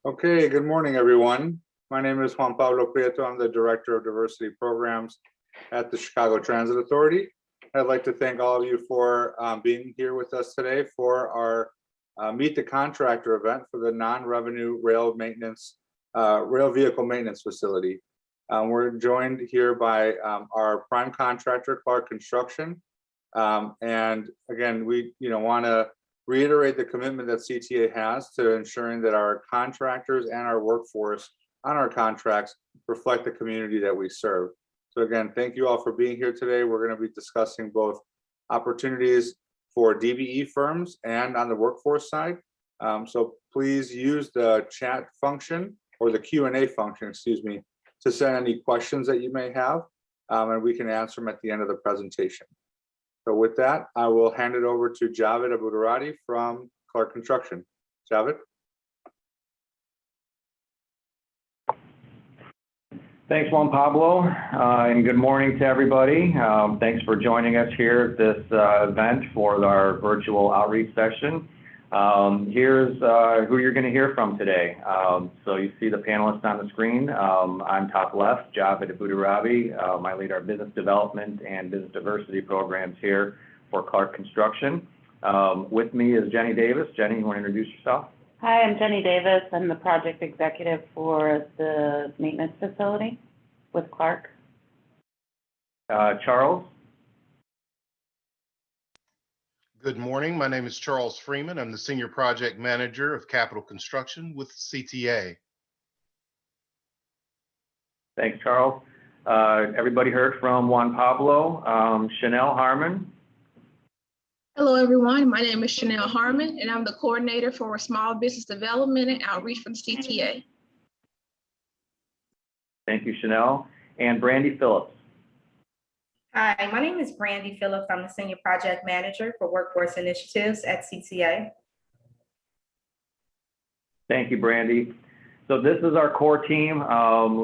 Okay, good morning, everyone. My name is Juan Pablo Prieto. I'm the Director of Diversity Programs at the Chicago Transit Authority. I'd like to thank all of you for being here with us today for our Meet the Contractor event for the non-revenue rail maintenance, rail vehicle maintenance facility. We're joined here by our prime contractor, Clark Construction. And again, we want to reiterate the commitment that CTA has to ensuring that our contractors and our workforce on our contracts reflect the community that we serve. So again, thank you all for being here today. We're going to be discussing both opportunities for DBE firms and on the workforce side. So please use the chat function or the Q&A function, excuse me, to send any questions that you may have, and we can answer them at the end of the presentation. So with that, I will hand it over to Javed Abudurati from Clark Construction. Javed. Thanks, Juan Pablo, and good morning to everybody. Thanks for joining us here at this event for our virtual outreach session. Here's who you're going to hear from today. So you see the panelists on the screen. I'm top left, Javed Abudurati. I lead our business development and business diversity programs here for Clark Construction. With me is Jenny Davis. Jenny, you want to introduce yourself? Hi, I'm Jenny Davis. I'm the project executive for the maintenance facility with Clark. Charles? Good morning. My name is Charles Freeman. I'm the Senior Project Manager of Capital Construction with CTA. Thanks, Charles. Everybody heard from Juan Pablo. Chanel Harmon. Hello, everyone. My name is Chanel Harmon, and I'm the coordinator for Small Business Development and Outreach for the CTA. Thank you, Chanel. And Brandy Phillips. Hi, my name is Brandy Phillips. I'm the Senior Project Manager for Workforce Initiatives at CTA. Thank you, Brandy. So this is our core team.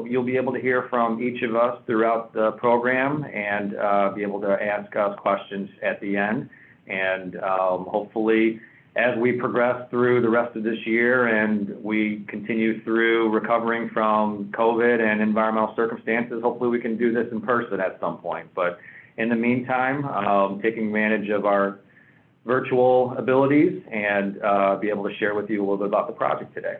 You'll be able to hear from each of us throughout the program and be able to ask us questions at the end. And hopefully, as we progress through the rest of this year and we continue through recovering from COVID and environmental circumstances, hopefully we can do this in person at some point. But in the meantime, taking advantage of our virtual abilities and be able to share with you a little bit about the project today.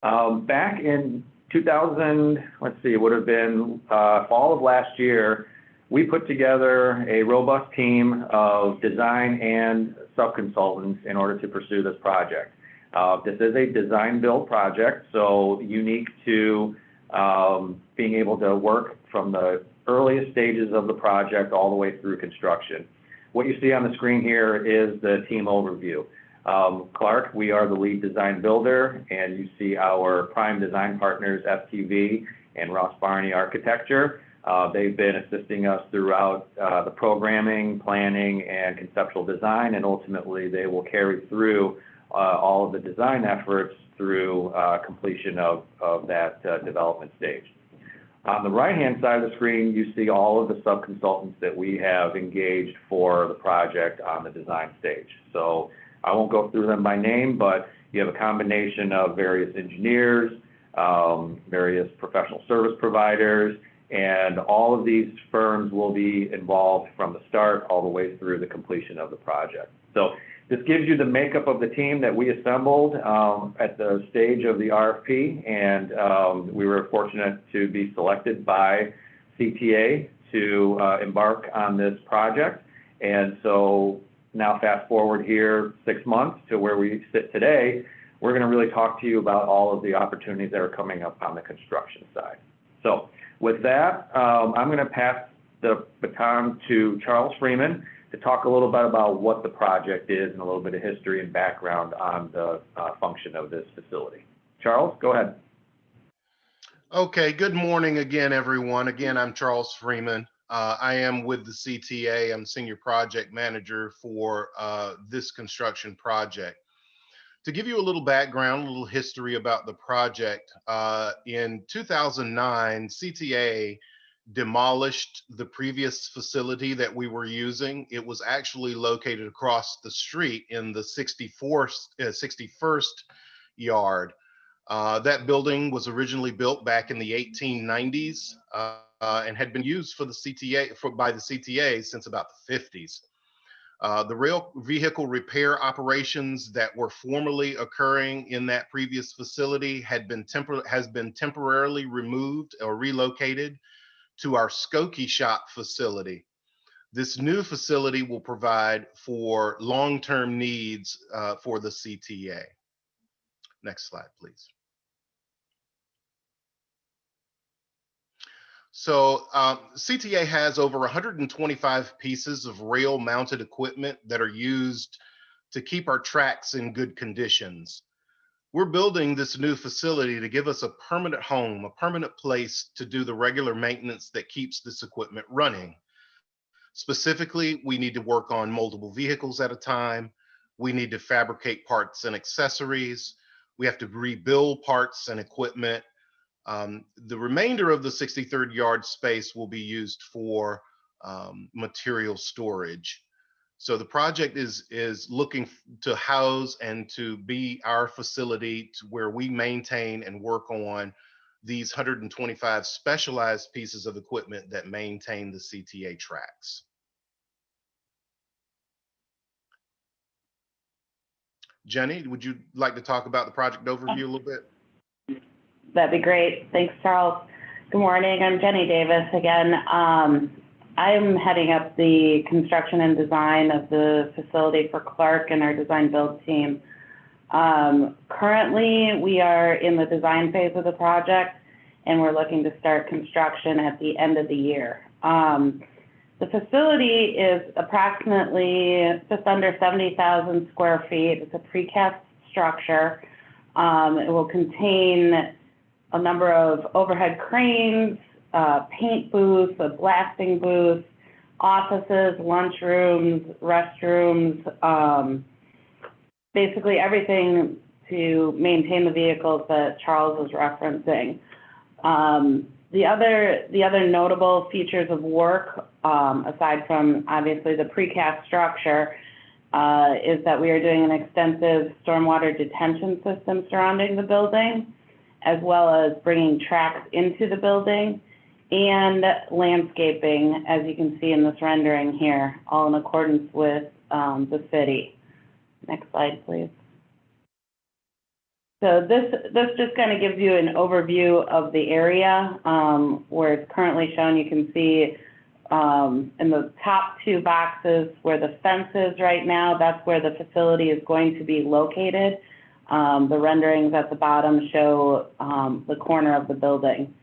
Back in 2000, let's see, it would have been fall of last year, we put together a robust team of design and sub-consultants in order to pursue this project. This is a design-build project, so unique to being able to work from the earliest stages of the project all the way through construction. What you see on the screen here is the team overview. Clark, we are the lead design builder, and you see our prime design partners, FTV and Ross Barney Architecture. They've been assisting us throughout the programming, planning, and conceptual design, and ultimately they will carry through all of the design efforts through completion of that development stage. On the right-hand side of the screen, you see all of the sub-consultants that we have engaged for the project on the design stage. So I won't go through them by name, but you have a combination of various engineers, various professional service providers, and all of these firms will be involved from the start all the way through the completion of the project. So this gives you the makeup of the team that we assembled at the stage of the RFP, and we were fortunate to be selected by CTA to embark on this project. And so now fast forward here 6 months to where we sit today, we're going to really talk to you about all of the opportunities that are coming up on the construction side. So with that, I'm going to pass the baton to Charles Freeman to talk a little bit about what the project is and a little bit of history and background on the function of this facility. Charles, go ahead. Okay, good morning again, everyone. Again, I'm Charles Freeman. I am with the CTA. I'm Senior Project Manager for this construction project. To give you a little background, a little history about the project, in 2009, CTA demolished the previous facility that we were using. It was actually located across the street in the 61st yard. That building was originally built back in the 1890s and had been used for the CTA by the CTA since about the 50s. The rail vehicle repair operations that were formerly occurring in that previous facility has been temporarily removed or relocated to our Skokie shop facility. This new facility will provide for long-term needs for the CTA. Next slide, please. So CTA has over 125 pieces of rail mounted equipment that are used to keep our tracks in good conditions. We're building this new facility to give us a permanent home, a permanent place to do the regular maintenance that keeps this equipment running. Specifically, we need to work on multiple vehicles at a time. We need to fabricate parts and accessories. We have to rebuild parts and equipment. The remainder of the 63rd yard space will be used for material storage. So the project is looking to house and to be our facility where we maintain and work on these 125 specialized pieces of equipment that maintain the CTA tracks. Jenny, would you like to talk about the project overview a little bit? That'd be great. Thanks, Charles. Good morning. I'm Jenny Davis again. I'm heading up the construction and design of the facility for Clark and our design build team. Currently, we are in the design phase of the project, and we're looking to start construction at the end of the year. The facility is approximately just under 70,000 square feet. It's a precast structure. It will contain a number of overhead cranes, paint booths, a blasting booth, offices, lunchrooms, restrooms, basically everything to maintain the vehicles that Charles was referencing. The other notable features of work, aside from obviously the precast structure, is that we are doing an extensive stormwater detention system surrounding the building, as well as bringing tracks into the building and landscaping, as you can see in this rendering here, all in accordance with the city. Next slide, please. So this just kind of gives you an overview of the area where it's currently shown. You can see in the top two boxes where the fence is right now, that's where the facility is going to be located. The renderings at the bottom show the corner of the building.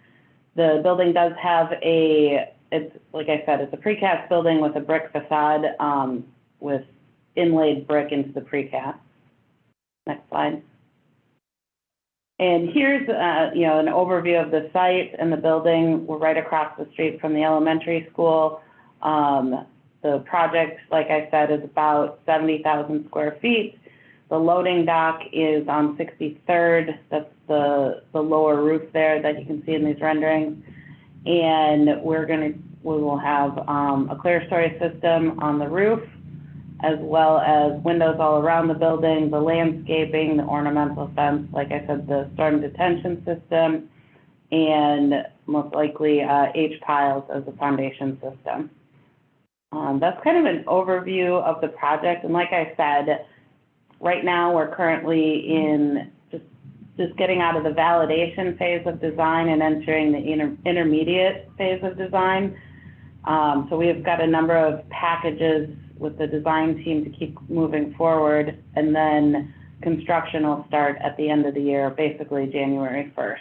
The building does have it's like I said, it's a precast building with a brick facade with inlaid brick into the precast. Next slide. And here's an overview of the site and the building. We're right across the street from the elementary school. The project, like I said, is about 70,000 square feet. The loading dock is on 63rd. That's the lower roof there that you can see in these renderings. And we will have a clear story system on the roof, as well as windows all around the building, the landscaping, the ornamental fence, like I said, the storm detention system, and most likely H-piles as a foundation system. That's kind of an overview of the project. And like I said, right now we're currently in just getting out of the validation phase of design and entering the intermediate phase of design. So we have got a number of packages with the design team to keep moving forward, and then construction will start at the end of the year, basically January 1st.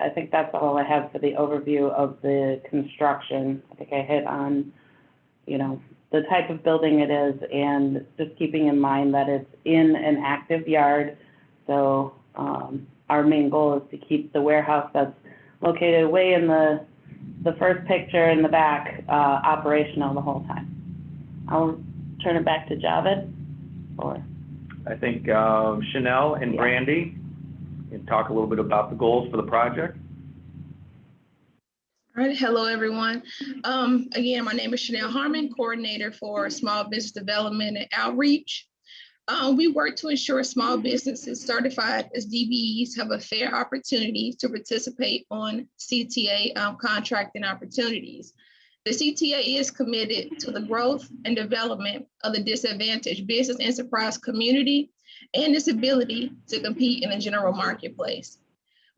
I think that's all I have for the overview of the construction. I think I hit on, the type of building it is, and just keeping in mind that it's in an active yard. So our main goal is to keep the warehouse that's located way in the first picture in the back operational the whole time. I'll turn it back to Javed. I think Chanel and Brandy can talk a little bit about the goals for the project. All right, hello everyone. Again, my name is Chanel Harmon, coordinator for Small Business Development and Outreach. We work to ensure small businesses certified as DBEs have a fair opportunity to participate on CTA contracting opportunities. The CTA is committed to the growth and development of the disadvantaged business enterprise community and its ability to compete in the general marketplace.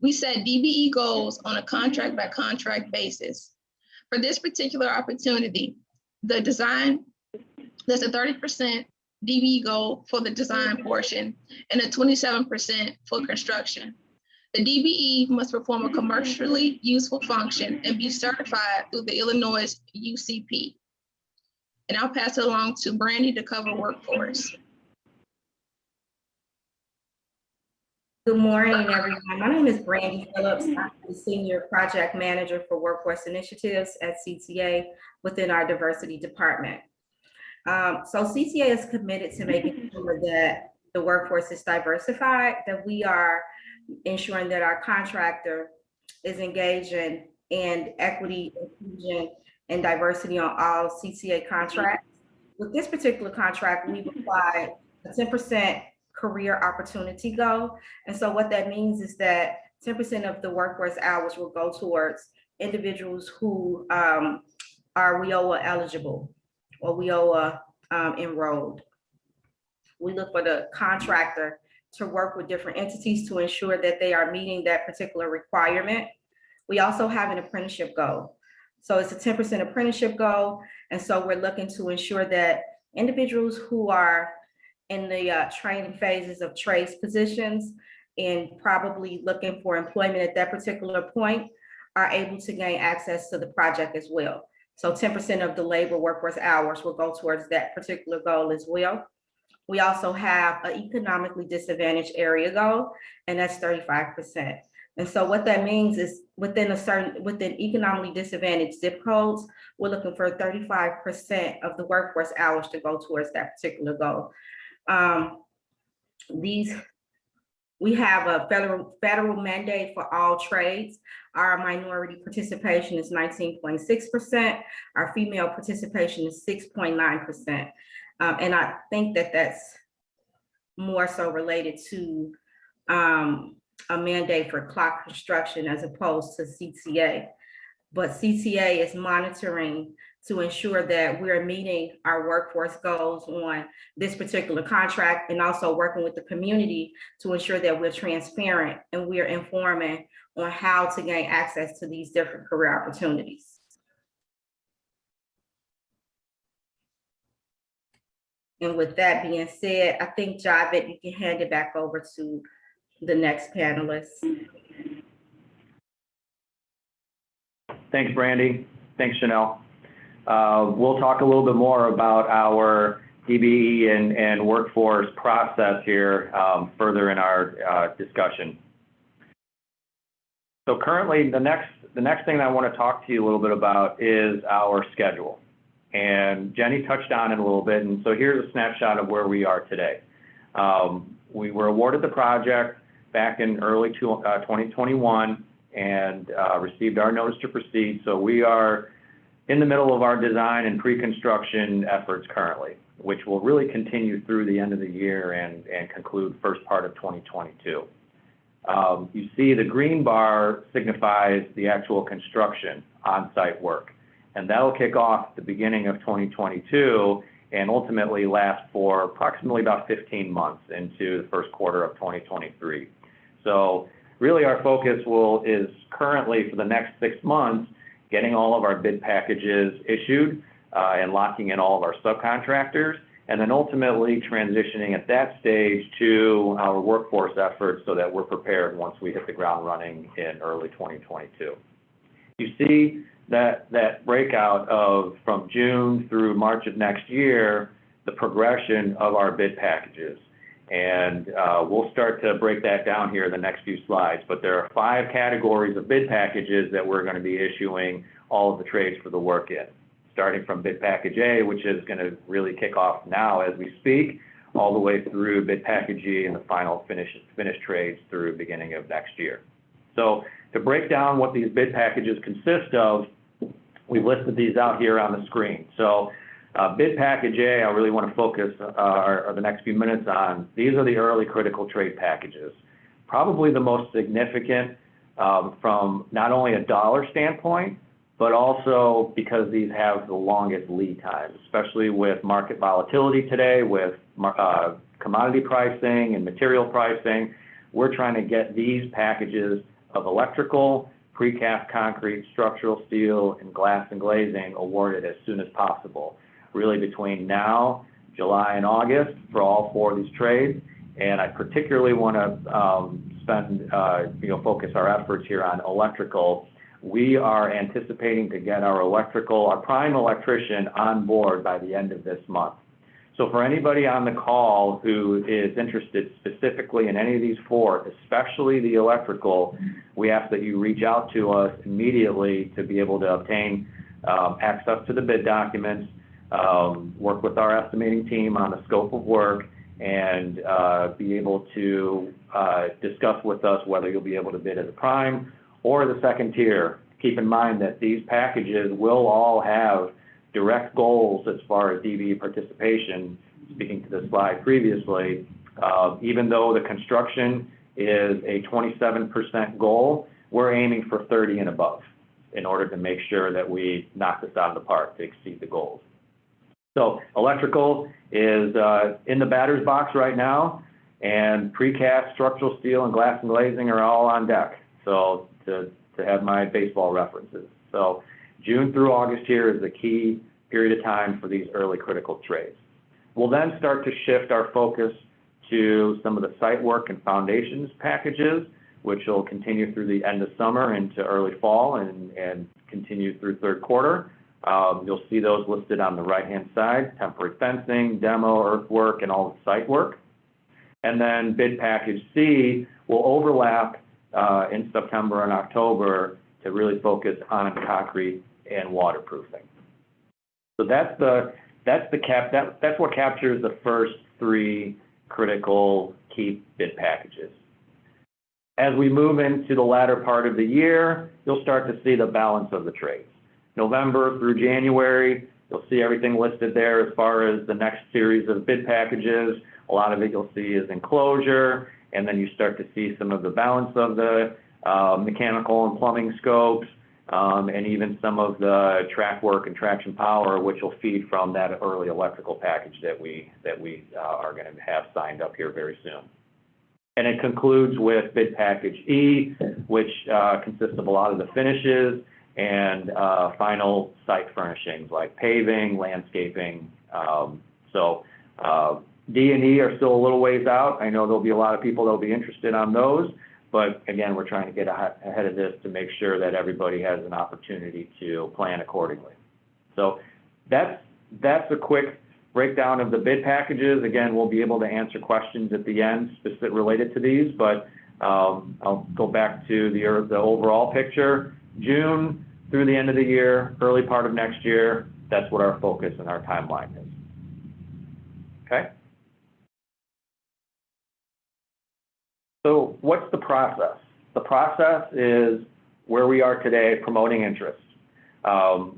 We set DBE goals on a contract by contract basis. For this particular opportunity, there's a 30% DBE goal for the design portion and a 27% for construction. The DBE must perform a commercially useful function and be certified through the Illinois UCP. And I'll pass it along to Brandy to cover workforce. Good morning, everyone. My name is Brandy Phillips. I'm the Senior Project Manager for Workforce Initiatives at CTA within our diversity department. So CTA is committed to making sure that the workforce is diversified, that we are ensuring that our contractor is engaging in equity, inclusion, and diversity on all CTA contracts. With this particular contract, we've applied a 10% career opportunity goal. And so what that means is that 10% of the workforce hours will go towards individuals who are WIOA eligible or WIOA enrolled. We look for the contractor to work with different entities to ensure that they are meeting that particular requirement. We also have an apprenticeship goal. So it's a 10% apprenticeship goal. And so we're looking to ensure that individuals who are in the training phases of trades positions and probably looking for employment at that particular point are able to gain access to the project as well. So 10% of the labor workforce hours will go towards that particular goal as well. We also have an economically disadvantaged area goal, and that's 35%. And so what that means is within economically disadvantaged zip codes, we're looking for 35% of the workforce hours to go towards that particular goal. We have a federal mandate for all trades. Our minority participation is 19.6%. Our female participation is 6.9%. And I think that that's more so related to a mandate for clock construction as opposed to CTA. But CTA is monitoring to ensure that we're meeting our workforce goals on this particular contract, and also working with the community to ensure that we're transparent and we're informing on how to gain access to these different career opportunities. And with that being said, I think Javed, you can hand it back over to the next panelist. Thanks, Brandy. Thanks, Chanel. We'll talk a little bit more about our DBE and workforce process here further in our discussion. So currently, the next thing I want to talk to you a little bit about is our schedule. And Jenny touched on it a little bit, and so here's a snapshot of where we are today. We were awarded the project back in early 2021 and received our notice to proceed. So we are in the middle of our design and pre-construction efforts currently, which will really continue through the end of the year and conclude first part of 2022. You see the green bar signifies the actual construction on-site work, and that'll kick off at the beginning of 2022 and ultimately last for approximately about 15 months into the first quarter of 2023. So really our focus is currently for the next 6 months, getting all of our bid packages issued and locking in all of our subcontractors, and then ultimately transitioning at that stage to our workforce efforts so that we're prepared once we hit the ground running in early 2022. You see that breakout of from June through March of next year, the progression of our bid packages. And we'll start to break that down here in the next few slides, but there are 5 categories of bid packages that we're going to be issuing all of the trades for the work in, starting from bid package A, which is going to really kick off now as we speak, all the way through bid package E and the final finished trades through beginning of next year. So to break down what these bid packages consist of, we've listed these out here on the screen. So Bid package A, I really want to focus the next few minutes on. These are the early critical trade packages. Probably the most significant from not only a dollar standpoint, but also because these have the longest lead time, especially with market volatility today, with commodity pricing and material pricing. We're trying to get these packages of electrical, precast concrete, structural steel, and glass and glazing awarded as soon as possible, really between now, July and August for all 4 of these trades. And I particularly want to focus our efforts here on electrical. We are anticipating to get our prime electrician on board by the end of this month. So for anybody on the call who is interested specifically in any of these 4, especially the electrical, we ask that you reach out to us immediately to be able to obtain access to the bid documents, work with our estimating team on the scope of work, and be able to discuss with us whether you'll be able to bid as a prime or the second tier. Keep in mind that these packages will all have direct goals as far as DBE participation. Speaking to the slide previously, even though the construction is a 27% goal, we're aiming for 30 and above in order to make sure that we knock this out of the park to exceed the goals. So electrical is in the batter's box right now, and precast, structural steel, and glass and glazing are all on deck. So to have my baseball references. So June through August here is the key period of time for these early critical trades. We'll then start to shift our focus to some of the site work and foundations packages, which will continue through the end of summer into early fall and continue through third quarter. You'll see those listed on the right-hand side: temporary fencing, demo, earthwork, and all the site work. And then bid package C will overlap in September and October to really focus on concrete and waterproofing. So that's what captures the first 3 critical key bid packages. As we move into the latter part of the year, you'll start to see the balance of the trades. November through January, you'll see everything listed there as far as the next series of bid packages. A lot of it you'll see is enclosure, and then you start to see some of the balance of the mechanical and plumbing scopes, and even some of the track work and traction power, which will feed from that early electrical package that we are going to have signed up here very soon. And it concludes with bid package E, which consists of a lot of the finishes and final site furnishings like paving, landscaping. D and E are still a little ways out. I know there'll be a lot of people that'll be interested on those, but again, we're trying to get ahead of this to make sure that everybody has an opportunity to plan accordingly. So that's a quick breakdown of the bid packages. Again, we'll be able to answer questions at the end specific related to these, but I'll go back to the overall picture. June through the end of the year, early part of next year, that's what our focus and our timeline is. Okay? So what's the process? The process is where we are today, promoting interest.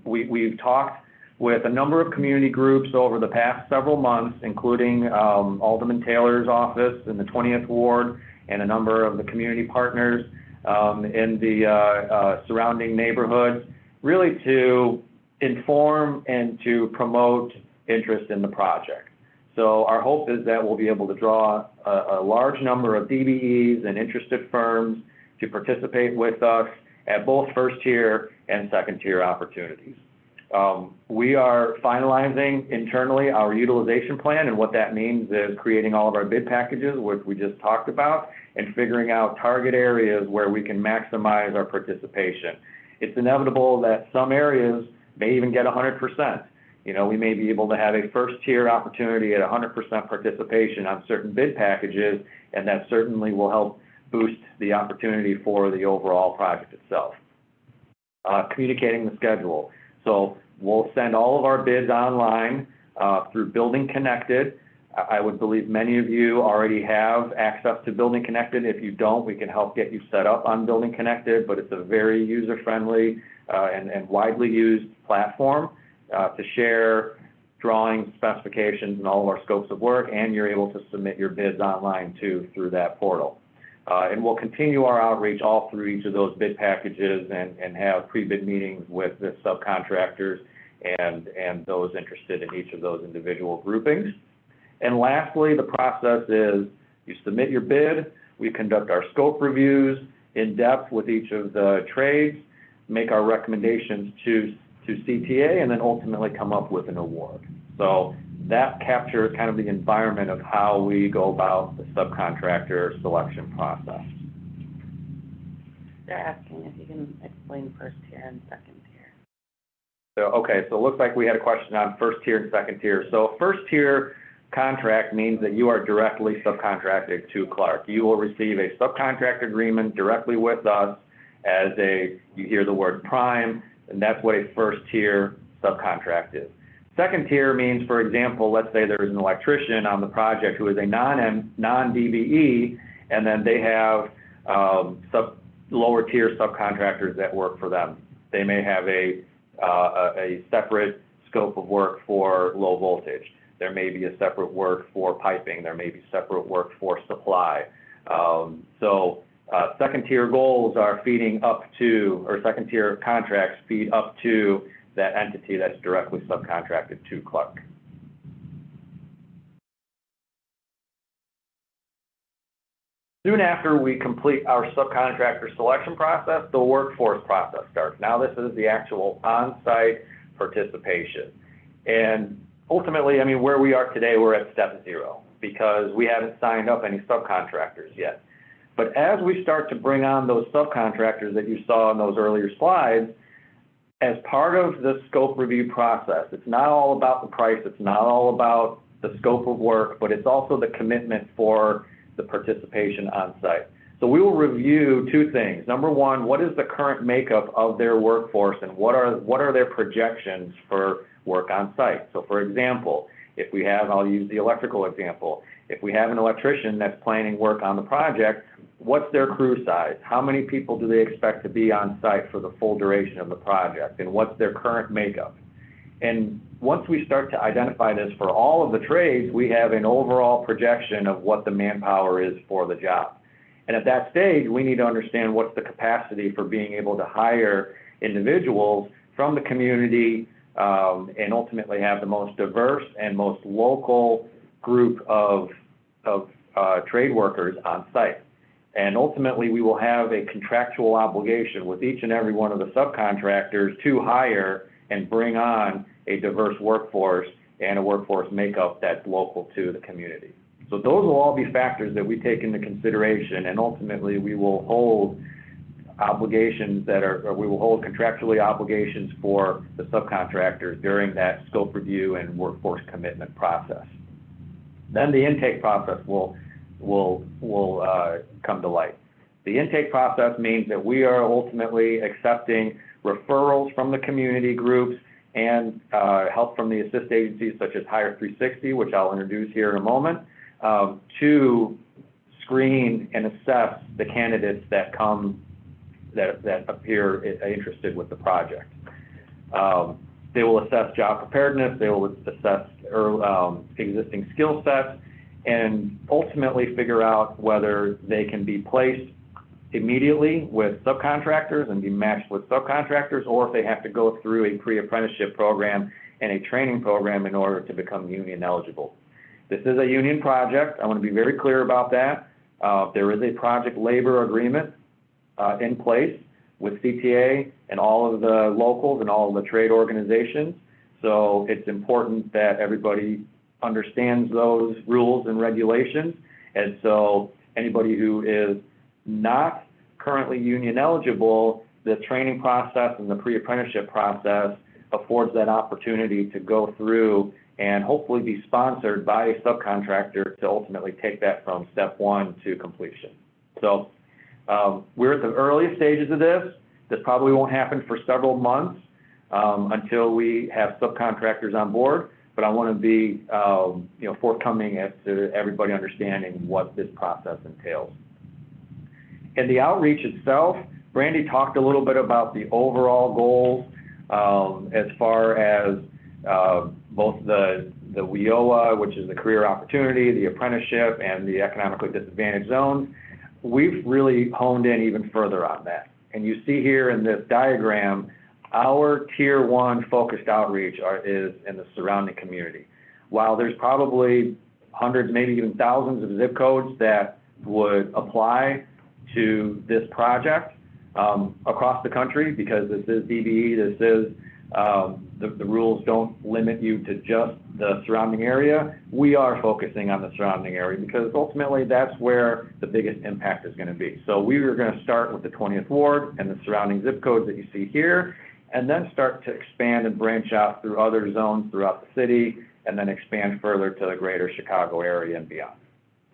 We've talked with a number of community groups over the past several months, including Alderman Taylor's office in the 20th Ward and a number of the community partners in the surrounding neighborhoods, really to inform and to promote interest in the project. So our hope is that we'll be able to draw a large number of DBEs and interested firms to participate with us at both first tier and second tier opportunities. We are finalizing internally our utilization plan, and what that means is creating all of our bid packages, which we just talked about, and figuring out target areas where we can maximize our participation. It's inevitable that some areas may even get 100%. You know, we may be able to have a first tier opportunity at 100% participation on certain bid packages, and that certainly will help boost the opportunity for the overall project itself. Communicating the schedule. So we'll send all of our bids online through Building Connected. I would believe many of you already have access to Building Connected. If you don't, we can help get you set up on Building Connected, but it's a very user-friendly and widely used platform to share drawings, specifications, and all of our scopes of work, and you're able to submit your bids online too through that portal. And we'll continue our outreach all through each of those bid packages and have pre-bid meetings with the subcontractors and those interested in each of those individual groupings. And lastly, the process is you submit your bid, we conduct our scope reviews in depth with each of the trades, make our recommendations to CTA, and then ultimately come up with an award. So that captures kind of the environment of how we go about the subcontractor selection process. They're asking if you can explain first tier and second tier. So, okay, so it looks like we had a question on first tier and second tier. So first tier contract means that you are directly subcontracted to Clark. You will receive a subcontract agreement directly with us as you hear the word prime, and that's what a first tier subcontract is. Second tier means, for example, let's say there's an electrician on the project who is a non-DBE, and then they have lower tier subcontractors that work for them. They may have a separate scope of work for low voltage. There may be a separate work for piping. There may be separate work for supply. Second tier goals are feeding up to, or second tier contracts feed up to that entity that's directly subcontracted to Clark. Soon after we complete our subcontractor selection process, the workforce process starts. Now this is the actual on-site participation. And ultimately, I mean, where we are today, we're at step 0 because we haven't signed up any subcontractors yet. But as we start to bring on those subcontractors that you saw in those earlier slides, as part of the scope review process, it's not all about the price, it's not all about the scope of work, but it's also the commitment for the participation on site. So we will review 2 things. Number 1, what is the current makeup of their workforce and what are their projections for work on site? So for example, if we have, I'll use the electrical example, if we have an electrician that's planning work on the project, what's their crew size? How many people do they expect to be on site for the full duration of the project? And what's their current makeup? And once we start to identify this for all of the trades, we have an overall projection of what the manpower is for the job. And at that stage, we need to understand what's the capacity for being able to hire individuals from the community and ultimately have the most diverse and most local group of trade workers on site. And ultimately, we will have a contractual obligation with each and every one of the subcontractors to hire and bring on a diverse workforce and a workforce makeup that's local to the community. So those will all be factors that we take into consideration, and ultimately we will hold obligations we will hold contractually obligations for the subcontractors during that scope review and workforce commitment process. Then the intake process will come to light. The intake process means that we are ultimately accepting referrals from the community groups and help from the assist agencies such as Hire 360, which I'll introduce here in a moment, to screen and assess the candidates that appear interested with the project. They will assess job preparedness, they will assess existing skill sets, and ultimately figure out whether they can be placed immediately with subcontractors and be matched with subcontractors, or if they have to go through a pre-apprenticeship program and a training program in order to become union eligible. This is a union project. I want to be very clear about that. There is a project labor agreement in place with CTA and all of the locals and all of the trade organizations. So it's important that everybody understands those rules and regulations. And so anybody who is not currently union eligible, the training process and the pre-apprenticeship process affords that opportunity to go through and hopefully be sponsored by a subcontractor to ultimately take that from step 1 to completion. So we're at the earliest stages of this. This probably won't happen for several months until we have subcontractors on board, but I want to be forthcoming as to everybody understanding what this process entails. In the outreach itself, Brandy talked a little bit about the overall goals as far as both the WIOA, which is the career opportunity, the apprenticeship, and the economically disadvantaged zones. We've really honed in even further on that. And you see here in this diagram, our tier 1 focused outreach is in the surrounding community. While there's probably hundreds, maybe even thousands of zip codes that would apply to this project across the country, because this is DBE, this is the rules don't limit you to just the surrounding area. We are focusing on the surrounding area because ultimately that's where the biggest impact is going to be. So we are going to start with the 20th Ward and the surrounding zip codes that you see here, and then start to expand and branch out through other zones throughout the city, and then expand further to the greater Chicago area and beyond.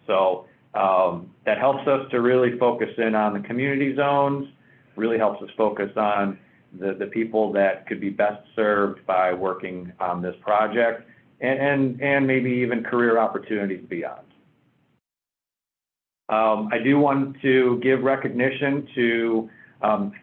So that helps us to really focus in on the community zones, really helps us focus on the people that could be best served by working on this project, and maybe even career opportunities beyond. I do want to give recognition to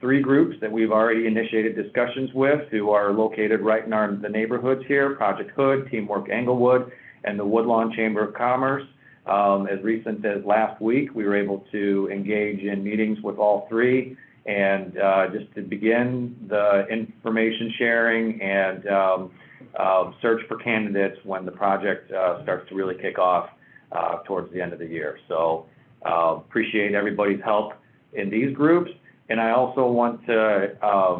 3 groups that we've already initiated discussions with, who are located right in the neighborhoods here: Project Hood, Teamwork Englewood, and the Woodlawn Chamber of Commerce. As recent as last week, we were able to engage in meetings with all 3, and just to begin the information sharing and search for candidates when the project starts to really kick off towards the end of the year. So appreciate everybody's help in these groups. And I also want to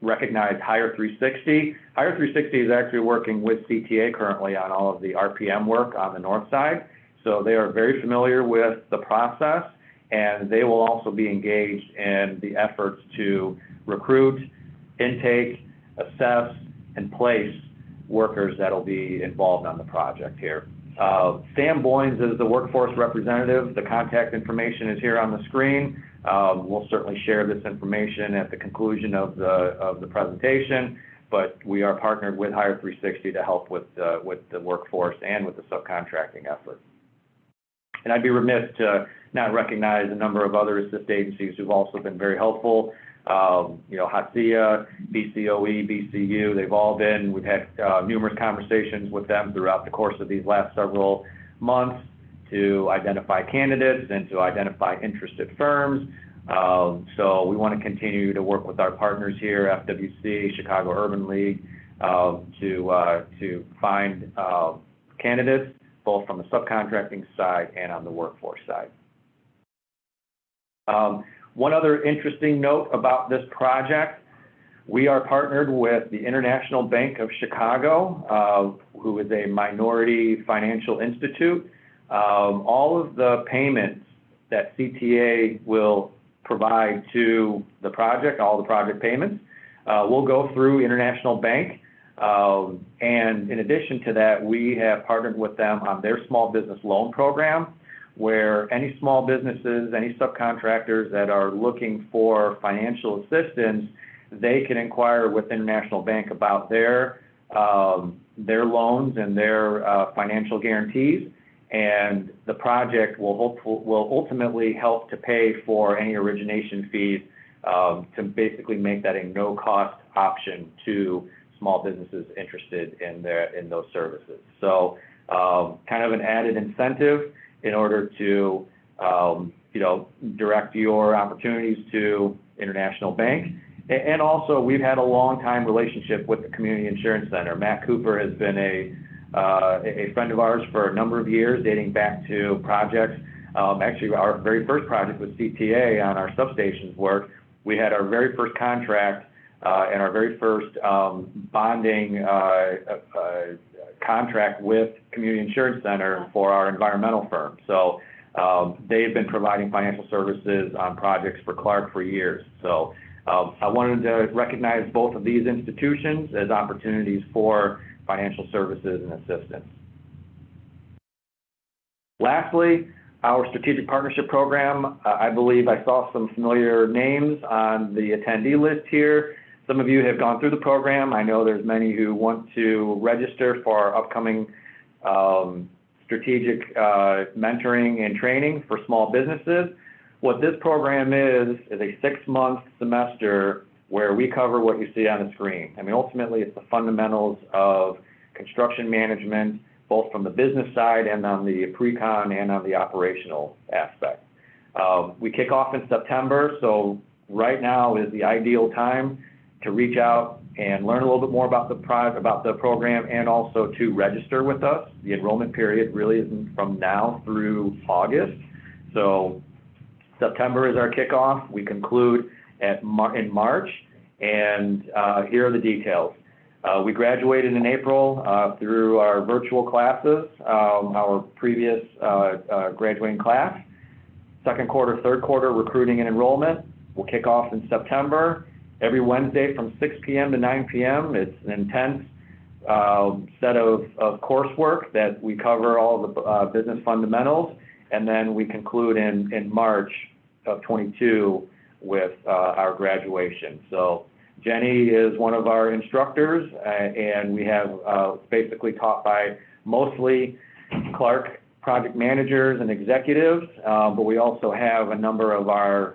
recognize Hire 360. Hire 360 is actually working with CTA currently on all of the RPM work on the north side. So they are very familiar with the process, and they will also be engaged in the efforts to recruit, intake, assess, and place workers that will be involved on the project here. Sam Boynes is the workforce representative. The contact information is here on the screen. We'll certainly share this information at the conclusion of the presentation, but we are partnered with Hire 360 to help with the workforce and with the subcontracting effort. And I'd be remiss to not recognize a number of other assist agencies who've also been very helpful. HACIA, BCOE, BCU, they've all been, we've had numerous conversations with them throughout the course of these last several months to identify candidates and to identify interested firms. So we want to continue to work with our partners here, FWC, Chicago Urban League, to find candidates, both from the subcontracting side and on the workforce side. One other interesting note about this project, we are partnered with the International Bank of Chicago, who is a minority financial institute. All of the payments that CTA will provide to the project, all the project payments, will go through International Bank. And in addition to that, we have partnered with them on their small business loan program, where any small businesses, any subcontractors that are looking for financial assistance, they can inquire with International Bank about their loans and their financial guarantees, and the project will ultimately help to pay for any origination fees to basically make that a no-cost option to small businesses interested in those services. So kind of an added incentive in order to direct your opportunities to International Bank. And also, we've had a long time relationship with the Community Insurance Center. Matt Cooper has been a friend of ours for a number of years, dating back to projects. Actually, our very first project with CTA on our substations work, we had our very first contract and our very first bonding contract with Community Insurance Center for our environmental firm. So they've been providing financial services on projects for Clark for years. So I wanted to recognize both of these institutions as opportunities for financial services and assistance. Lastly, our strategic partnership program. I believe I saw some familiar names on the attendee list here. Some of you have gone through the program. I know there's many who want to register for our upcoming strategic mentoring and training for small businesses. What this program is a 6-month semester where we cover what you see on the screen. I mean, ultimately, it's the fundamentals of construction management, both from the business side and on the pre-con and on the operational aspect. We kick off in September, so right now is the ideal time to reach out and learn a little bit more about the program, and also to register with us. The enrollment period really isn't from now through August. So September is our kickoff. We conclude in March, and here are the details. We graduated in April through our virtual classes, our previous graduating class. Second quarter, third quarter recruiting and enrollment will kick off in September. Every Wednesday from 6 p.m. to 9 p.m. It's an intense set of coursework that we cover all the business fundamentals, and then we conclude in March of 22 with our graduation. So Jenny is one of our instructors, and we have basically taught by mostly Clark project managers and executives, but we also have a number of our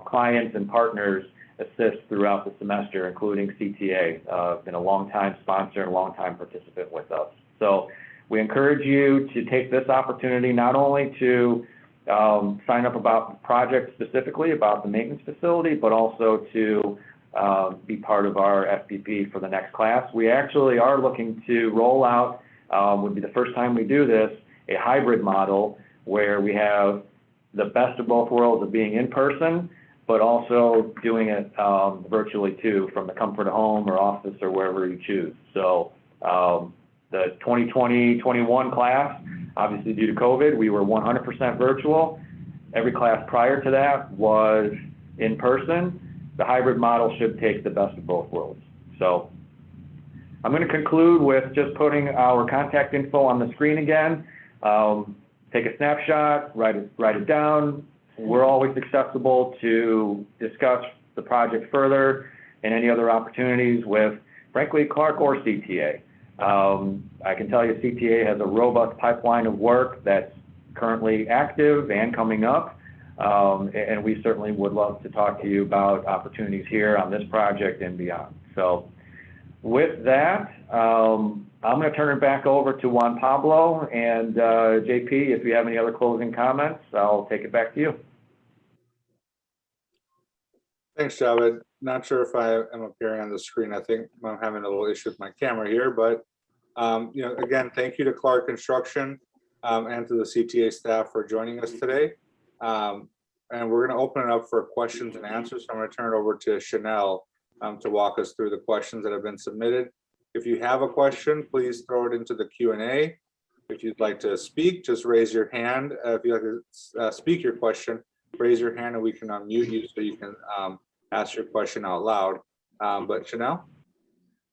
clients and partners assist throughout the semester, including CTA, been a long-time sponsor and a long-time participant with us. So we encourage you to take this opportunity not only to sign up about the project specifically, about the maintenance facility, but also to be part of our FPP for the next class. We actually are looking to roll out, would be the first time we do this, a hybrid model where we have the best of both worlds of being in person, but also doing it virtually too, from the comfort of home or office or wherever you choose. So the 2020-21 class, obviously due to COVID, we were 100% virtual. Every class prior to that was in person. The hybrid model should take the best of both worlds. So I'm going to conclude with just putting our contact info on the screen again. Take a snapshot, write it down. We're always accessible to discuss the project further and any other opportunities with, frankly, Clark or CTA. I can tell you CTA has a robust pipeline of work that's currently active and coming up, and we certainly would love to talk to you about opportunities here on this project and beyond. So with that, I'm going to turn it back over to Juan Pablo, and JP, if you have any other closing comments, I'll take it back to you. Thanks, Javed. Not sure if I am appearing on the screen. I think I'm having a little issue with my camera here, but again, thank you to Clark Construction and to the CTA staff for joining us today. And we're going to open it up for questions and answers. So I'm going to turn it over to Chanel to walk us through the questions that have been submitted. If you have a question, please throw it into the Q&A. If you'd like to speak, just raise your hand. If you'd like to speak your question, raise your hand and we can unmute you so you can ask your question out loud. But Chanel?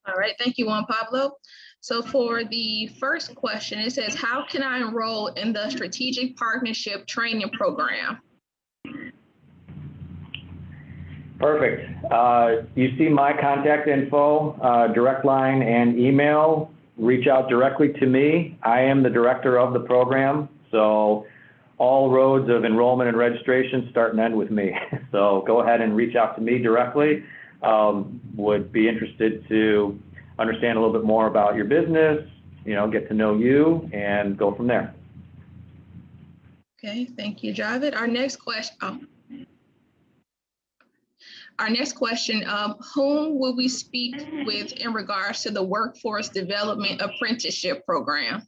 All right, thank you, Juan Pablo. So for the first question, it says, how can I enroll in the Strategic Partnership Training Program? Perfect. You see my contact info, direct line and email. Reach out directly to me. I am the director of the program, so all roads of enrollment and registration start and end with me. So go ahead and reach out to me directly. Would be interested to understand a little bit more about your business, get to know you, and go from there. Okay, thank you, Javed. Our next question, whom will we speak with in regards to the Workforce Development Apprenticeship Program?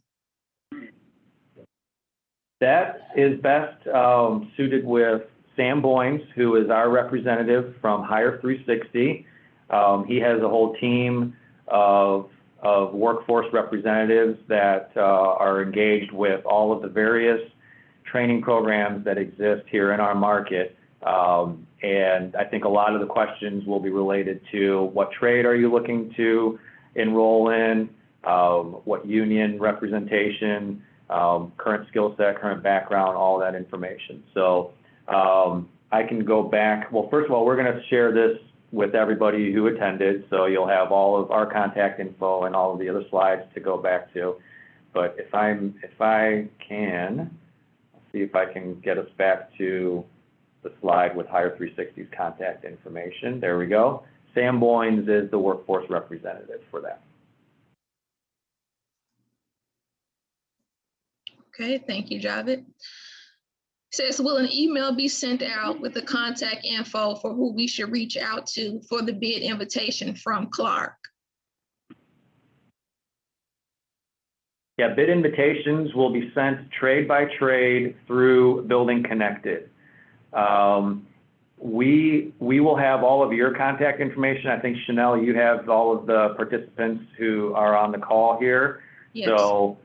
That is best suited with Sam Boynes, who is our representative from Hire 360. He has a whole team of workforce representatives that are engaged with all of the various training programs that exist here in our market. And I think a lot of the questions will be related to what trade are you looking to enroll in, what union representation, current skill set, current background, all that information. So I can go back. Well, first of all, we're going to share this with everybody who attended, so you'll have all of our contact info and all of the other slides to go back to. But if I can, see if I can get us back to the slide with Hire 360's contact information. There we go. Sam Boynes is the workforce representative for that. Okay, thank you, Javed. Says, will an email be sent out with the contact info for who we should reach out to for the bid invitation from Clark? Yeah, bid invitations will be sent trade by trade through Building Connected. We will have all of your contact information. I think, Chanel, you have all of the participants who are on the call here. Yes. So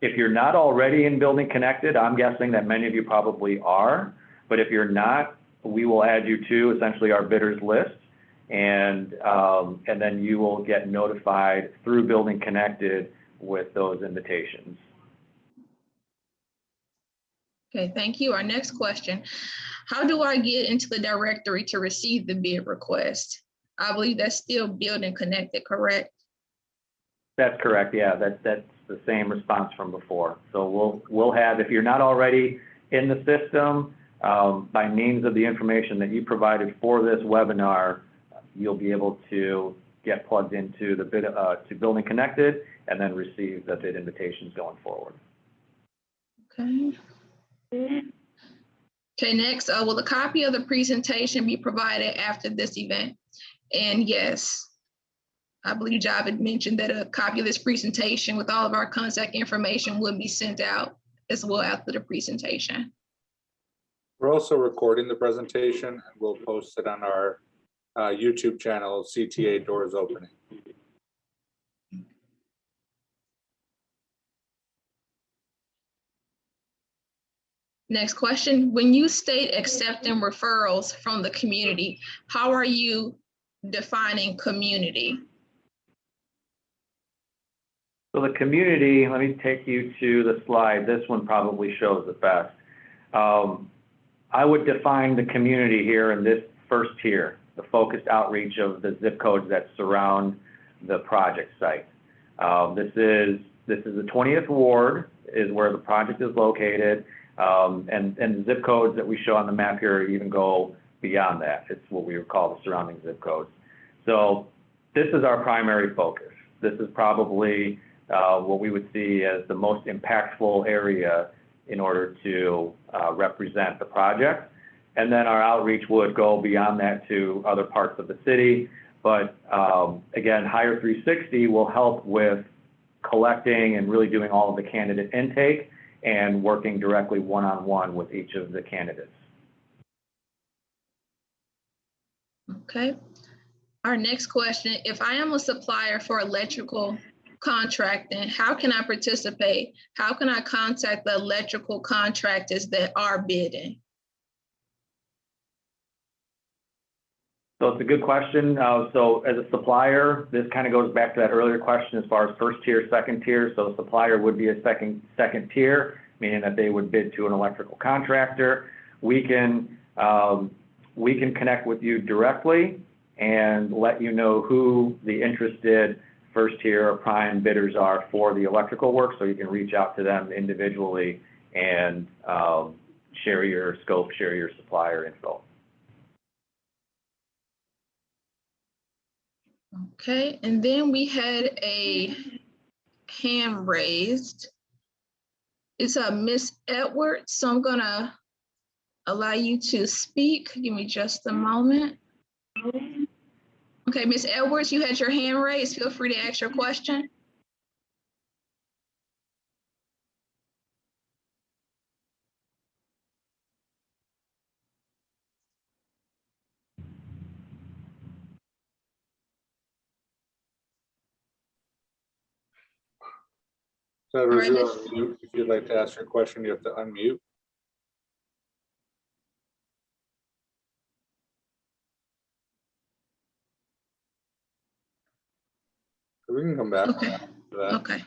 if you're not already in Building Connected, I'm guessing that many of you probably are, but if you're not, we will add you to essentially our bidders list, and then you will get notified through Building Connected with those invitations. Okay, thank you. Our next question, how do I get into the directory to receive the bid request? I believe that's still Building Connected, correct? That's correct, yeah, that's the same response from before. So we'll have, if you're not already in the system, by means of the information that you provided for this webinar, you'll be able to get plugged into the bid, to Building Connected, and then receive the bid invitations going forward. Okay. Okay, next, will a copy of the presentation be provided after this event? And yes, I believe Javed mentioned that a copy of this presentation with all of our contact information will be sent out as well after the presentation. We're also recording the presentation and we'll post it on our YouTube channel, CTA Doors Opening. Next question, when you state accepting referrals from the community, how are you defining community? So the community, let me take you to the slide. This one probably shows it best. I would define the community here in this first tier, the focused outreach of the zip codes that surround the project site. This is the 20th ward is where the project is located. And zip codes that we show on the map here even go beyond that. It's what we would call the surrounding zip codes. So this is our primary focus. This is probably what we would see as the most impactful area in order to represent the project. And then our outreach would go beyond that to other parts of the city. But again, Hire 360 will help with collecting and really doing all of the candidate intake and working directly one-on-one with each of the candidates. Okay. Our next question, if I am a supplier for electrical contracting, how can I participate? How can I contact the electrical contractors that are bidding? So it's a good question. So as a supplier, this kind of goes back to that earlier question as far as first tier, second tier. So a supplier would be a second tier, meaning that they would bid to an electrical contractor. We can connect with you directly and let you know who the interested first tier or prime bidders are for the electrical work, so you can reach out to them individually and share your scope, share your supplier info. Okay, and then we had a hand raised. It's Miss Edwards, so I'm gonna allow you to speak. Give me just a moment. Okay, Miss Edwards, you had your hand raised. Feel free to ask your question. So right, if you'd like to ask your question, you have to unmute. So we can come back Okay. to that. Okay.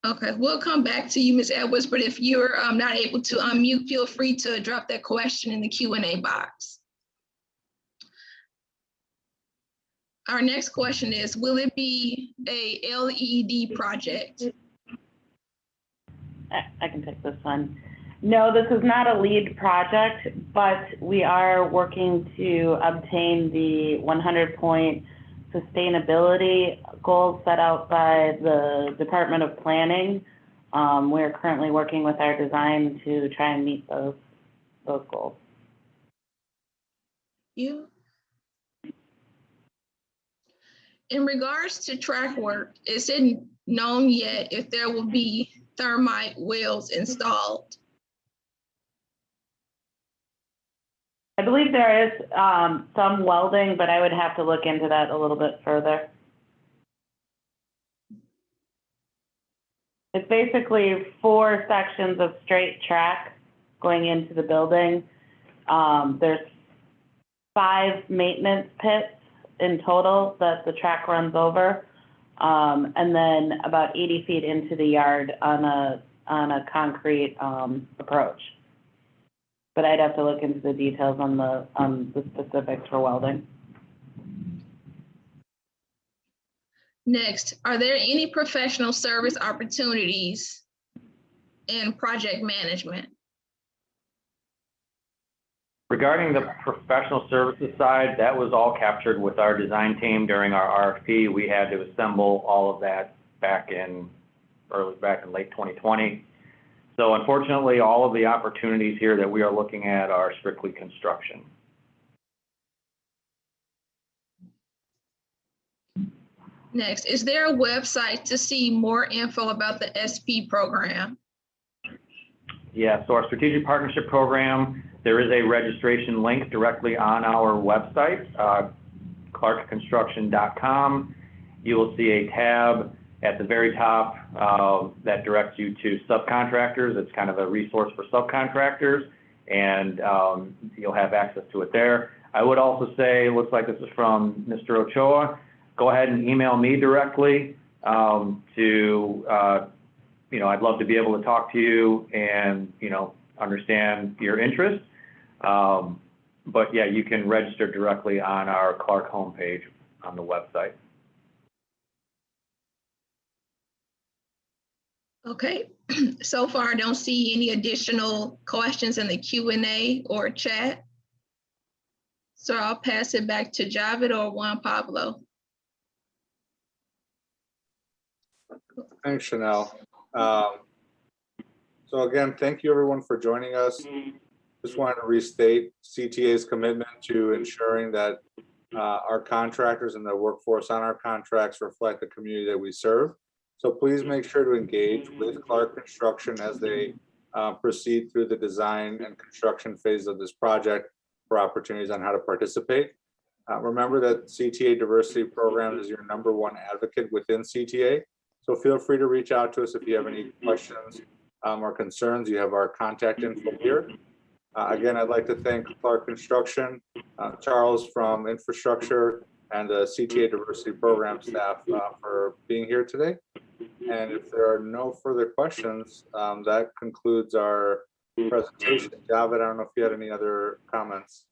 Okay, we'll come back to you, Ms. Edwards, but if you're not able to unmute, feel free to drop that question in the Q&A box. Our next question is, will it be a LED project? I can take this one. No, this is not a lead project, but we are working to obtain the 100-point sustainability goals set out by the Department of Planning. We're currently working with our design to try and meet those goals. You. In regards to track work, is it known yet if there will be thermite wells installed? I believe there is some welding, but I would have to look into that a little bit further. It's basically 4 sections of straight track going into the building. There's 5 maintenance pits in total that the track runs over, and then about 80 feet into the yard on a concrete approach. But I'd have to look into the details on the specifics for welding. Next, are there any professional service opportunities in project management? Regarding the professional services side, that was all captured with our design team during our RFP. We had to assemble all of that back in late 2020. So unfortunately, all of the opportunities here that we are looking at are strictly construction. Next, is there a website to see more info about the SP program? Yeah, so our strategic partnership program, there is a registration link directly on our website, clarkconstruction.com. You will see a tab at the very top that directs you to subcontractors. It's kind of a resource for subcontractors, and you'll have access to it there. I would also say, it looks like this is from Mr. Ochoa. Go ahead and email me directly I'd love to be able to talk to you and, understand your interest. But yeah, you can register directly on our Clark homepage on the website. Okay, so far I don't see any additional questions in the Q&A or chat. So I'll pass it back to Javid or Juan Pablo. Thanks, Chanel. So again, thank you everyone for joining us. Just wanted to restate CTA's commitment to ensuring that our contractors and the workforce on our contracts reflect the community that we serve. So please make sure to engage with Clark Construction as they proceed through the design and construction phase of this project for opportunities on how to participate. Remember that CTA Diversity Program is your #1 advocate within CTA. So feel free to reach out to us if you have any questions or concerns. You have our contact info here. Again, I'd like to thank Clark Construction, Charles from Infrastructure, and the CTA Diversity Program staff for being here today. And if there are no further questions, that concludes our presentation. Javid, I don't know if you had any other comments.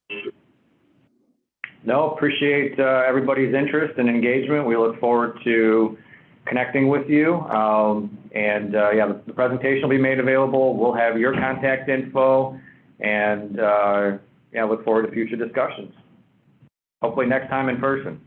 No, appreciate everybody's interest and engagement. We look forward to connecting with you. Yeah, the presentation will be made available. We'll have your contact info, and yeah, look forward to future discussions. Hopefully next time in person.